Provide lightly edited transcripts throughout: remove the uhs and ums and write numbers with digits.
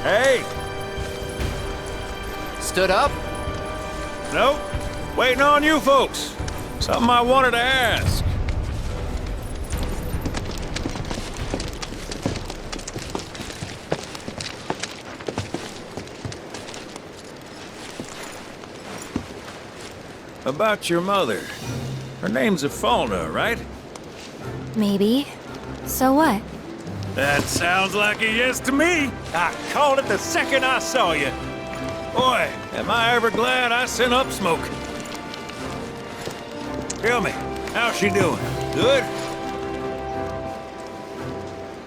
Hey! Stood up? Nope. Waiting on you folks. Something I wanted to ask. About your mother. Her name's Fauna, right? Maybe. So what? That sounds like a yes to me. I called it the second I saw you. Boy, am I ever glad I sent up smoke. Tell me, how's she doing? Good?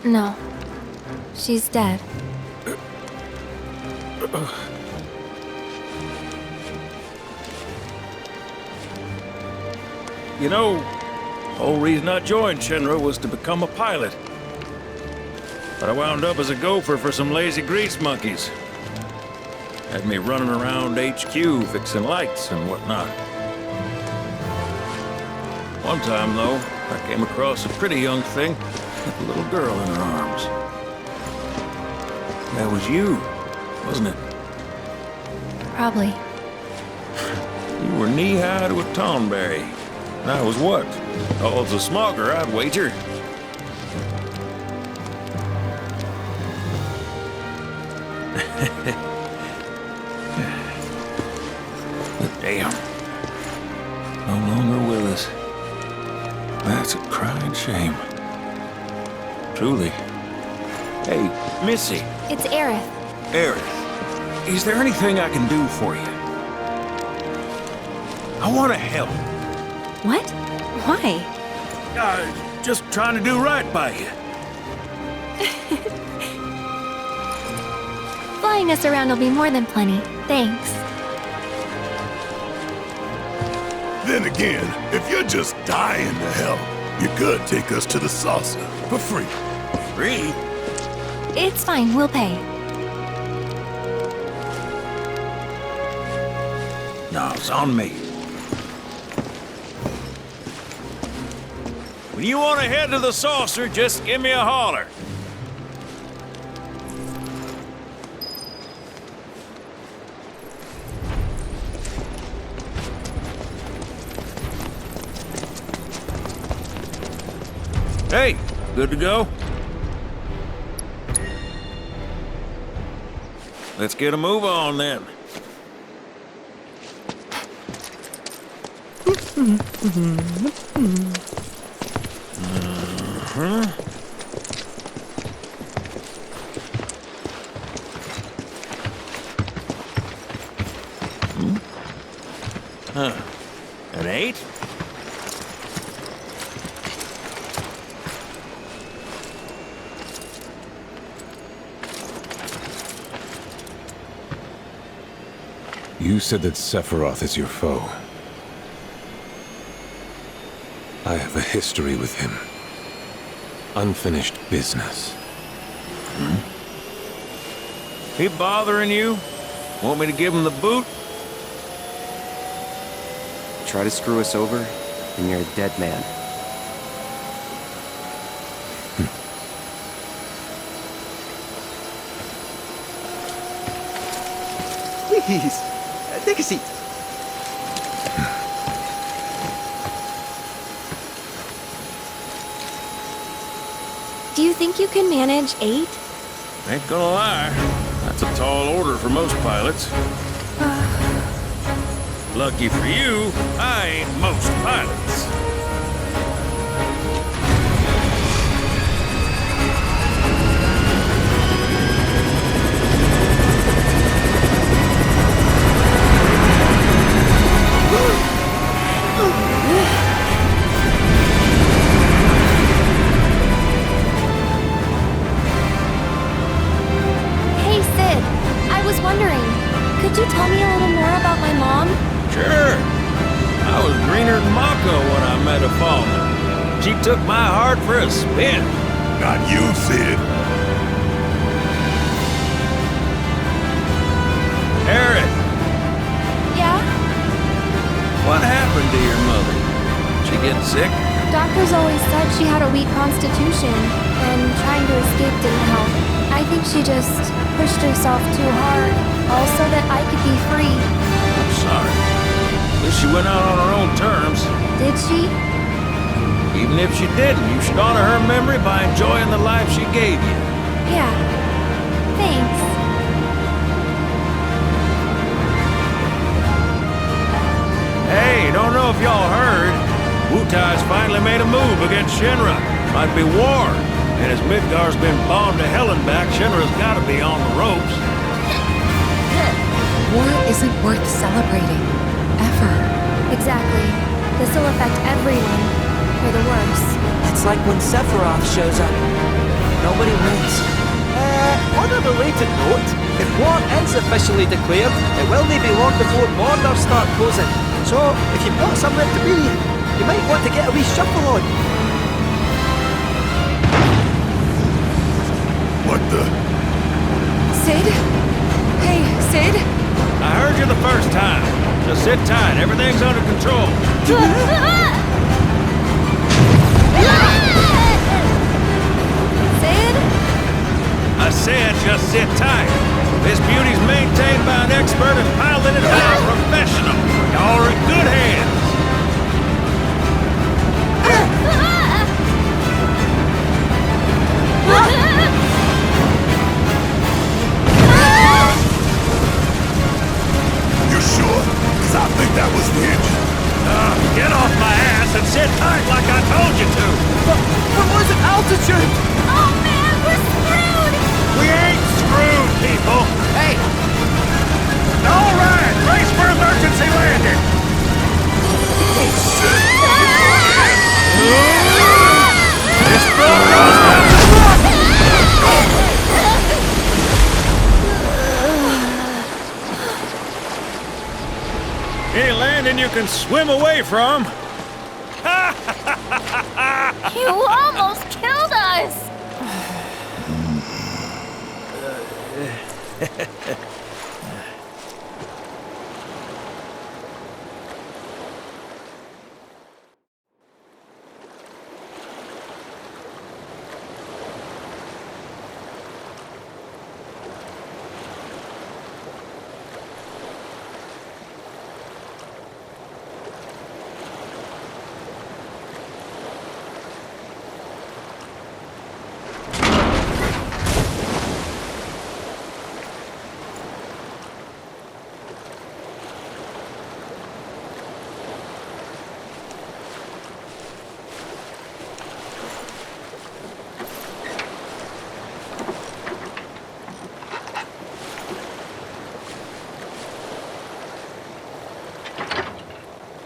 No. She's dead. You know, the whole reason I joined Shinra was to become a pilot. But I wound up as a gopher for some lazy grease monkeys. Had me running around HQ fixing lights and whatnot. One time, though, I came across a pretty young thing with a little girl in her arms. That was you, wasn't it? Probably. You were knee-high to a tonberry. And I was what? Oh, it's a smogger, I'd wager. But damn. No longer with us. That's a crying shame. Truly. Hey, Missy. It's Aerith. Aerith, is there anything I can do for you? I want to help. What? Why? Just trying to do right by you. Flying us around will be more than plenty. Thanks. Then again, if you're just dying to help, you could take us to the saucer for free. Free? It's fine, we'll pay. No, it's on me. When you want to head to the saucer, just give me a holler. Hey, good to go? Let's get a move on then. An 8? You said that Sephiroth is your foe. I have a history with him. Unfinished business. He bothering you? Want me to give him the boot? Try to screw us over, and you're a dead man. Please, take a seat. Do you think you can manage 8? Ain't gonna lie. That's a tall order for most pilots. Lucky for you, I ain't most pilots. Hey, Sid. I was wondering, could you tell me a little more about my mom? Sure. I was greener than Mako when I met a Fauna. She took my heart for a spin. Not you, Sid. Aerith, Yeah? what happened to your mother? She get sick? Doctors always said she had a weak constitution, and trying to escape didn't help. I think She just pushed herself too hard, all so that I could be free. I'm sorry. At least she went out on her own terms. Did she? Even if she didn't, you should honor her memory by enjoying the life she gave you. Yeah. Thanks. Hey, don't know if y'all heard. Wutai's finally made a move against Shinra. Might be war. And as Midgar's been bombed to hell and back, Shinra's gotta be on the ropes. War isn't worth celebrating. Ever. Exactly. This'll affect everyone. For the worse. It's like when Sephiroth shows up. Nobody wins. On a related note, if war is officially declared, it will not be long before borders start closing. So, if you've got somewhere to be, you might want to get a wee shuffle on. What the? Sid? Hey, Sid? I heard you the first time. Just sit tight. Everything's under control. Sid? I said just sit tight. This beauty's maintained by an expert and piloted by a professional. Y'all are in good hands. You sure? Because I think that was the engine. Get off my ass and sit tight like I told you to. What was it? Altitude! Oh man, we're screwed! We ain't screwed, people. Hey! All right, brace for emergency landing. This Bronco's any landing you can swim away from. You almost killed us!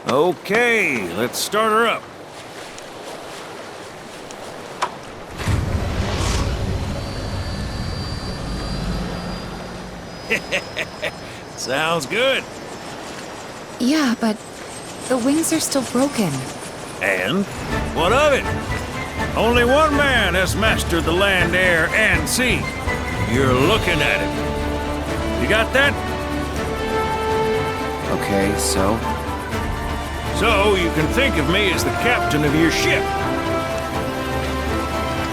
Okay, let's start her up. Sounds good. Yeah, but the wings are still broken. And what of it? Only one man has mastered the land, air, and sea. You're looking at it. You got that? Okay, so? So you can think of me as the captain of your ship.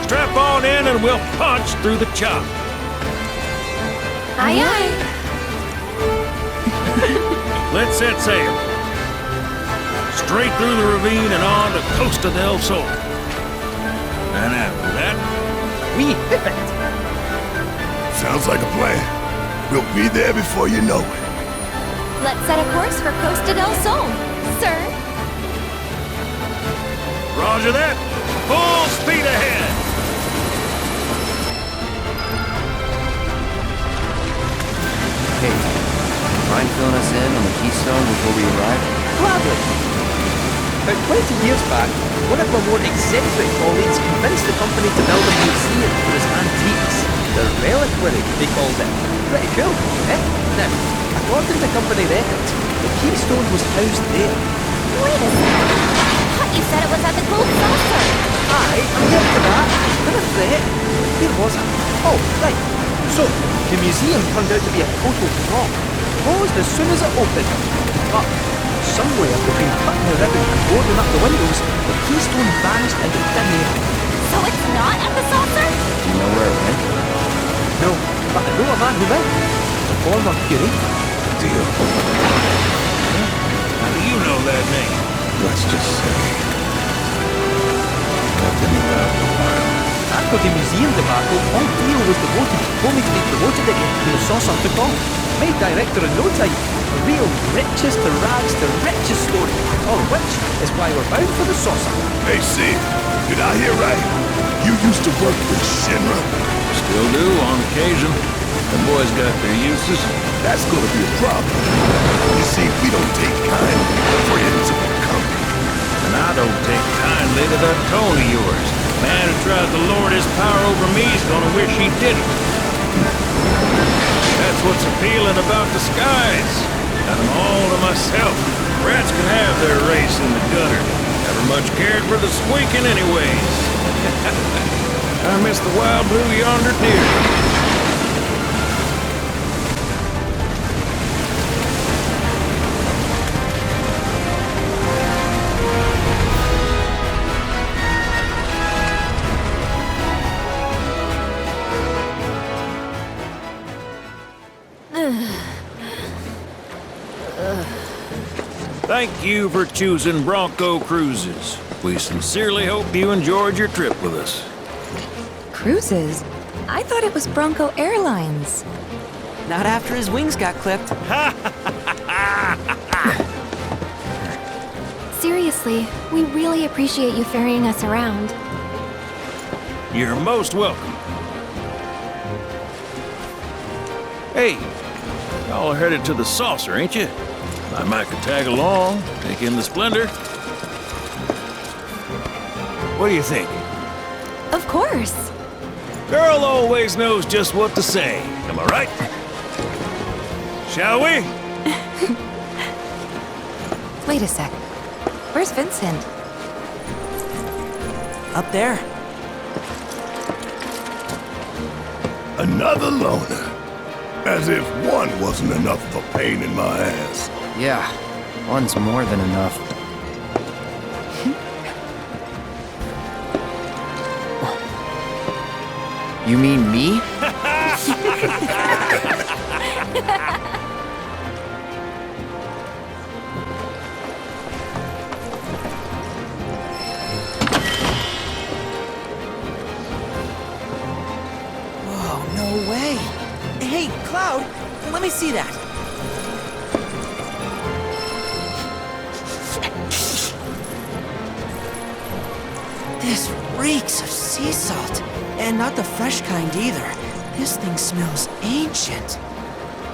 Strap on in and we'll punch through the chop. Aye aye. Let's set sail. Straight through the ravine and on to Costa del Sol. And after that, We hit it! Sounds like a plan. We'll be there before you know it. Let's set a course for Costa del Sol, sir. Roger that. Full speed ahead. Hey, mind filling us in on the Keystone before we arrive? Gladly! About 20 years back, one of my more eccentric colleagues convinced the company to build a museum for his antiques. The reliquary, they called it. Pretty cool, eh? Now, according to company records, the Keystone was housed there. Wait a second. I thought you said it was at the Gold Saucer. Aye, I'm getting to that. Bit of threat. Where was I? Oh, right. So, the museum turned out to be a total flop. Closed as soon as it opened. But, somewhere between cutting the ribbon and boarding up the windows, the Keystone vanished into thin air. So it's not at the saucer? Do you know where it went? No, but I know a man who might. A former curator. Deal. How do you know that name? Let's just say I've been around a while. After the museum debacle, all Theo was devoted to hoping to be promoted again when the saucer took off. Made director in no time. A real richest to rags to riches story. All of which is why we're bound for the saucer. Hey, Sid, did I hear right? You used to work with Shinra? Still do, on occasion. The boys got their uses. That's gonna be a problem. You see, we don't take kind friends of the company. And I don't take kindly to that tone of yours. Man who tries to lord his power over me is gonna wish he didn't. That's what's appealing about the skies. Got them all to myself. Rats can have their race in the gutter. Never much cared for the squeaking anyways. I miss the wild blue yonder deer. Thank you for choosing Bronco Cruises. We sincerely hope you enjoyed your trip with us. Cruises? I thought it was Bronco Airlines. Not after his wings got clipped. Seriously, we really appreciate you ferrying us around. You're most welcome. Hey, y'all are headed to the saucer, ain't you? I might could tag along, take in the splendor. What do you think? Of course. Girl always knows just what to say. Am I right? Shall we? Wait a sec. Where's Vincent? Up there. Another loner. As if one wasn't enough of a pain in my ass. Yeah, one's more than enough. You mean me? Whoa, no way. Hey, Cloud, let me see that. This reeks of sea salt. And not the fresh kind either. This thing smells ancient.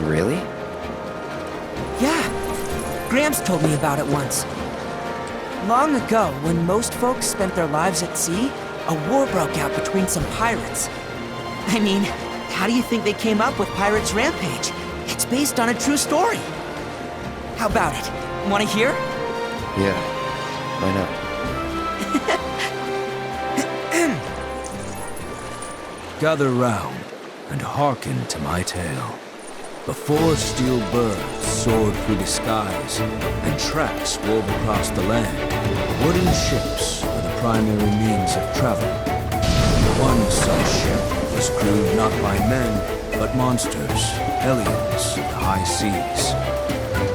Really? Yeah. Gramps told me about it once. Long ago, when most folks spent their lives at sea, a war broke out between some pirates. I mean, how do you think they came up with Pirates Rampage? It's based on a true story. How about it? Want to hear? Yeah. Why not? Gather round and hearken to my tale. Before steel birds soared through the skies and tracks wove across the land, wooden ships were the primary means of travel. One such ship was crewed not by men, but monsters, aliens, the high seas.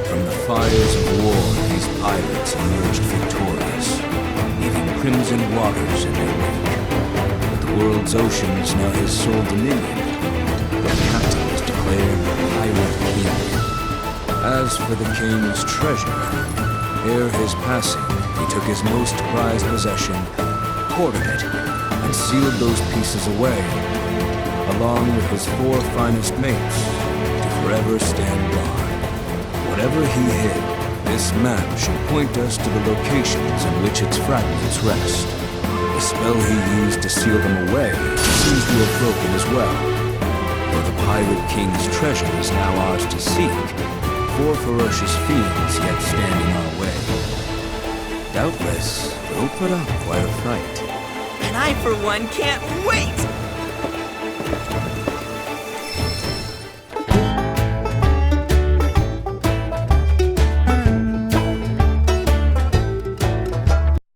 From the fires of war, these pirates emerged victorious, leaving crimson waters in their wake. The world's oceans now his sole dominion. Their captain was declared Pirate King. As for the king's treasure, ere his passing, he took his most prized possession, hoarded it, and sealed those pieces away, along with his 4 finest mates, to forever stand guard. Whatever he hid, this map should point us to the locations in which its fragments rest. The spell he used to seal them away seems to have broken as well. Though the Pirate King's treasure is now ours to seek, 4 ferocious fiends yet stand in our way. Doubtless, they'll put up quite a fight. And I, for one, can't wait!